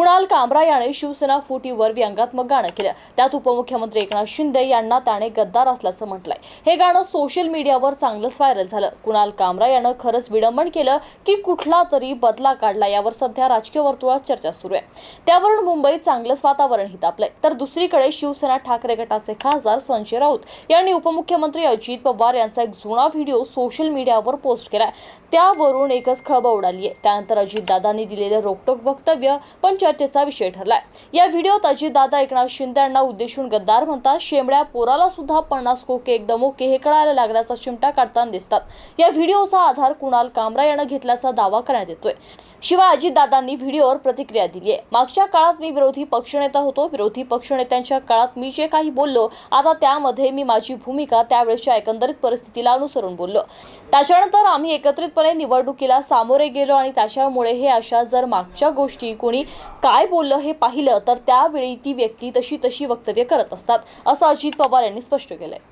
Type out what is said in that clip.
कुणाल कामरा याने शिवसेना फुटीवर व्यंगात्मक गाणं केलं। त्यात उपमुख्यमंत्री एकनाथ शिंदे यांना त्याने गद्दार असल्याचं म्हटलंय। हे गाणं सोशल मीडियावर चांगलंच व्हायरल झालं। कुणाल कामरा यानं खरंच विडंबन केलं की कुठला तरी बदला काढला, यावर सध्या राजकीय वर्तुळात चर्चा सुरू आहे। त्यावरून मुंबईत चांगलंच वातावरण तापलंय। तर दुसरीकडे शिवसेना ठाकरे गटाचे खासदार संजय राऊत यांनी उपमुख्यमंत्री अजित पवार यांचा एक जुना व्हिडिओ सोशल मीडियावर पोस्ट केलाय। त्यावरून एकच खळबळ उडाली आहे। त्यानंतर अजितदादांनी दिलेलं रोखठोक वक्तव्य पण चर्चेचा विषय ठरलाय। या व्हिडिओत अजितदादा एकनाथ शिंदे यांना उद्देशून गद्दार म्हणतात। शेंबड्या पोराला सुद्धा 50 कोके एकदम ओके हे कळायला लागल्याचा चिमटा काढताना दिसतात। या व्हिडिओचा आधार कुणाल कामरा यानं घेतल्याचा दावा करण्यात येतोय। शिवाय अजितदादांनी व्हिडिओवर प्रतिक्रिया दिली आहे। मागच्या काळात मी विरोधी पक्षनेता होतो। विरोधी पक्षनेत्यांच्या काळात मी जे काही बोललो, आता त्यामध्ये मी माझी भूमिका त्यावेळेसच्या एकंदरीत परिस्थितीला अनुसरून बोललो। त्याच्यानंतर आम्ही एकत्रितपणे निवडणुकीला सामोरे गेलो आणि त्याच्यामुळे हे अशा जर मागच्या गोष्टी कोणी काय बोललं हे पाहिलं तर त्यावेळी ती व्यक्ती तशी वक्तव्य करत असतात, असं अजित पवार यांनी स्पष्ट केलंय।